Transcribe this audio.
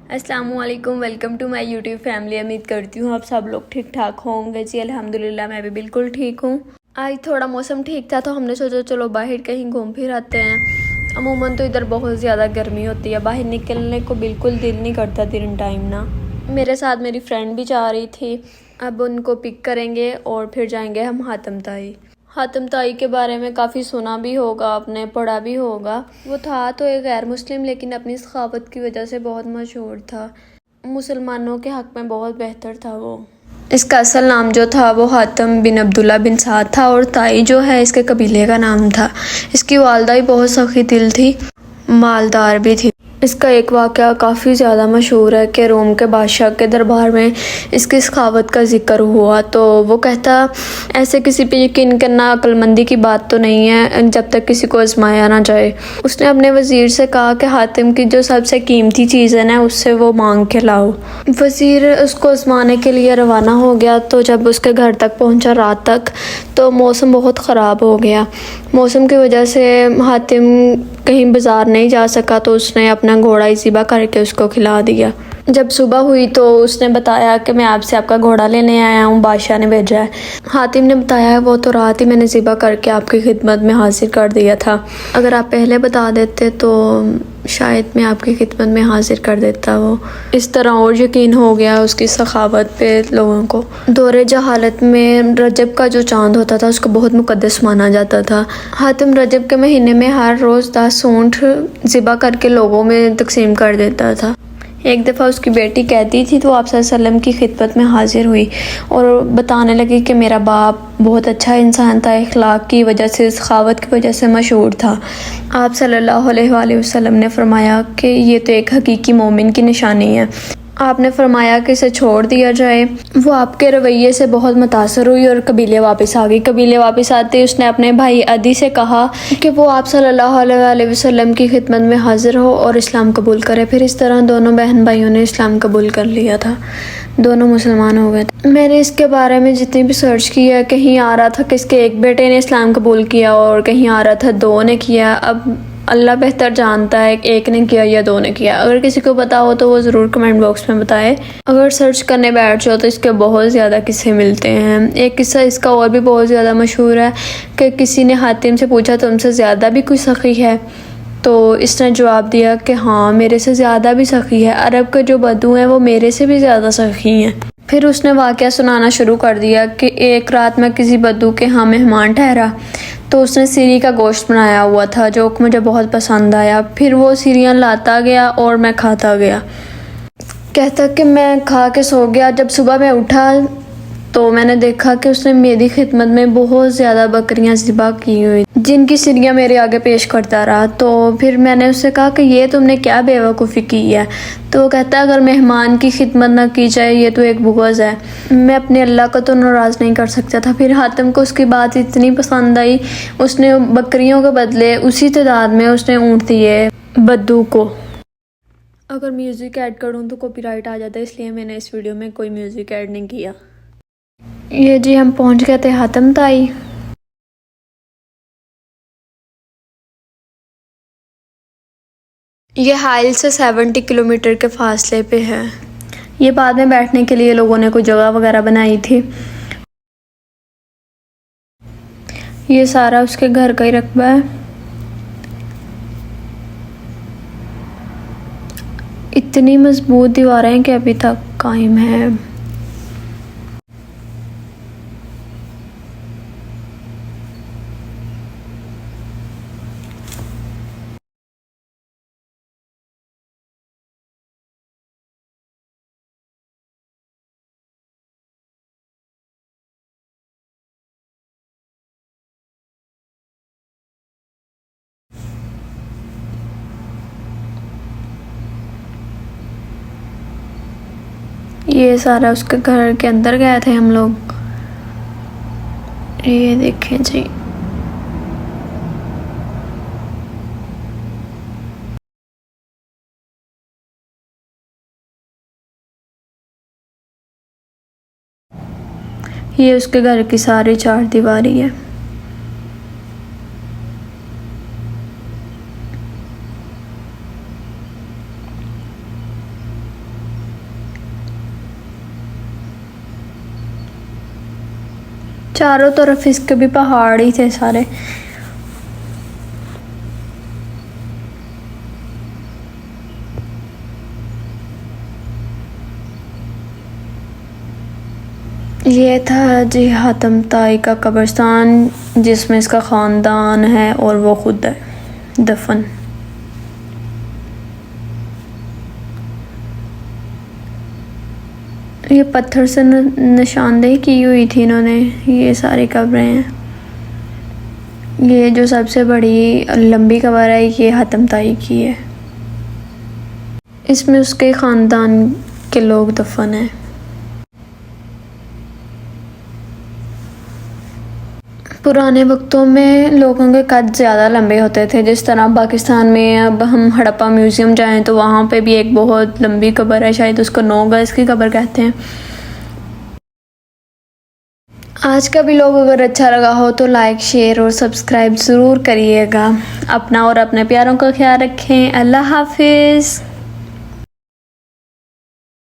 अस्सलामुअलैकुम, welcome to my YouTube family. उम्मीद करती हूँ आप सब लोग ठीक ठाक होंगे। जी अल्हम्दुलिल्लाह, मैं भी बिल्कुल ठीक हूँ। आज थोड़ा मौसम ठीक था तो हमने सोचा चलो बाहर कहीं घूम फिर आते हैं। अमूमन तो इधर बहुत ज़्यादा गर्मी होती है, बाहर निकलने को बिल्कुल दिल नहीं करता दिन टाइम ना। मेरे साथ मेरी फ्रेंड भी जा रही थी। अब उनको पिक करेंगे और फिर जाएंगे हम हातम ताई। हातम ताई के बारे में काफ़ी सुना भी होगा आपने, पढ़ा भी होगा। वो था तो एक गैर मुस्लिम, लेकिन अपनी सखावत की वजह से बहुत मशहूर था। मुसलमानों के हक़ में बहुत बेहतर था वो। इसका असल नाम जो था वो हातम बिन अब्दुल्ला बिन साद था और ताई जो है इसके कबीले का नाम था। इसकी वालदा भी बहुत सखी दिल थी, मालदार भी थी। इसका एक वाक़या काफ़ी ज़्यादा मशहूर है कि रोम के बादशाह के दरबार में इसकी सखावत का ज़िक्र हुआ तो वो कहता, ऐसे किसी पे यकीन करना अक्लमंदी की बात तो नहीं है जब तक किसी को आजमाया ना जाए। उसने अपने वज़ीर से कहा कि हातिम की जो सबसे कीमती चीज़ है ना, उससे वो मांग के लाओ। वज़ीर उसको आजमाने के लिए रवाना हो गया। तो जब उसके घर तक पहुंचा रात तक, तो मौसम बहुत ख़राब हो गया। मौसम की वजह से हातिम कहीं बाज़ार नहीं जा सका, तो उसने अपना घोड़ा ही ज़िबा करके उसको खिला दिया। जब सुबह हुई तो उसने बताया कि मैं आपसे आपका घोड़ा लेने आया हूँ, बादशाह ने भेजा है। हातिम ने बताया वो तो रात ही मैंने ज़िबा करके आपकी खिदमत में हाजिर कर दिया था। अगर आप पहले बता देते तो शायद मैं आपकी खिदमत में हाजिर कर देता। वो इस तरह और यकीन हो गया उसकी सखावत पे लोगों को। दौरे जहालत में रजब का जो चांद होता था उसको बहुत मुकद्दस माना जाता था। हातिम रजब के महीने में हर रोज़ 10 ऊँट ज़िबा करके लोगों में तकसीम कर देता था। एक दफ़ा उसकी बेटी कहती थी तो आप सल्लल्लाहु अलैहि वसल्लम की खिदमत में हाजिर हुई और बताने लगी कि मेरा बाप बहुत अच्छा इंसान था, इखलाक की वजह से, सखावत की वजह से मशहूर था। आप सल्लल्लाहु अलैहि वसल्लम ने फरमाया कि ये तो एक हकीकी मोमिन की निशानी है। आपने फरमाया कि इसे छोड़ दिया जाए। वो आपके रवैये से बहुत मुतासर हुई और कबीले वापस आ गई। कबीले वापस आते उसने अपने भाई अदी से कहा कि वो आप सल्लल्लाहु अलैहि वसल्लम की खिदमत में हाजिर हो और इस्लाम कबूल करे। फिर इस तरह दोनों बहन भाइयों ने इस्लाम कबूल कर लिया था, दोनों मुसलमान हो गए। मैंने इसके बारे में जितनी भी सर्च किया, कहीं आ रहा था कि इसके एक बेटे ने इस्लाम कबूल किया और कहीं आ रहा था 2 ने किया। अब अल्लाह बेहतर जानता है एक ने किया या 2 ने किया। अगर किसी को पता हो तो वो ज़रूर कमेंट बॉक्स में बताए। अगर सर्च करने बैठ जाओ तो इसके बहुत ज़्यादा किस्से मिलते हैं। एक किस्सा इसका और भी बहुत ज़्यादा मशहूर है कि किसी ने हातिम से पूछा तुमसे ज़्यादा भी कोई सखी है, तो इसने जवाब दिया कि हाँ, मेरे से ज़्यादा भी सखी है। अरब के जो बदू हैं वो मेरे से भी ज़्यादा सखी हैं। फिर उसने वाक़या सुनाना शुरू कर दिया कि एक रात मैं किसी बद्दू के यहाँ मेहमान ठहरा तो उसने सीरी का गोश्त बनाया हुआ था जो मुझे बहुत पसंद आया। फिर वो सीरियाँ लाता गया और मैं खाता गया। कहता कि मैं खा के सो गया। जब सुबह मैं उठा तो मैंने देखा कि उसने मेरी खिदमत में बहुत ज़्यादा बकरियां ज़िबा की हुई, जिनकी सीरियाँ मेरे आगे पेश करता रहा। तो फिर मैंने उससे कहा कि ये तुमने क्या बेवकूफ़ी की है। तो वो कहता अगर मेहमान की खिदमत ना की जाए ये तो एक बुग़्ज़ है, मैं अपने अल्लाह को तो नाराज़ नहीं कर सकता था। फिर हातिम को उसकी बात इतनी पसंद आई, उसने बकरियों के बदले उसी तादाद में उसने ऊँट दिए बद्दू को। अगर म्यूज़िक ऐड करूँ तो कॉपीराइट आ जाता है, इसलिए मैंने इस वीडियो में कोई म्यूज़िक ऐड नहीं किया। ये जी हम पहुंच गए थे हातम ताई। ये हाइल से 70 किलोमीटर के फासले पे है। ये बाद में बैठने के लिए लोगों ने कोई जगह वगैरह बनाई थी। ये सारा उसके घर का ही रकबा है। इतनी मजबूत दीवारें हैं कि अभी तक कायम है। ये सारा उसके घर के अंदर गए थे हम लोग। ये देखें जी, ये उसके घर की सारी 4 दीवारी है। चारों तरफ इसके भी पहाड़ ही थे सारे। ये था जी हातम ताई का कब्रिस्तान, जिसमें इसका ख़ानदान है और वो खुद है दफन। ये पत्थर से निशानदेही की हुई थी इन्होंने। ये सारी कब्रें हैं। ये जो सबसे बड़ी लंबी कब्र है ये हातम ताई की है। इसमें उसके ख़ानदान के लोग दफन हैं। पुराने वक्तों में लोगों के कद ज़्यादा लंबे होते थे। जिस तरह पाकिस्तान में अब हम हड़प्पा म्यूज़ियम जाएं तो वहाँ पे भी एक बहुत लंबी कब्र है, शायद उसको 9 गज की कब्र कहते हैं। आज का भी लोग अगर अच्छा लगा हो तो लाइक, शेयर और सब्सक्राइब ज़रूर करिएगा। अपना और अपने प्यारों का ख्याल रखें। अल्लाह हाफिज़।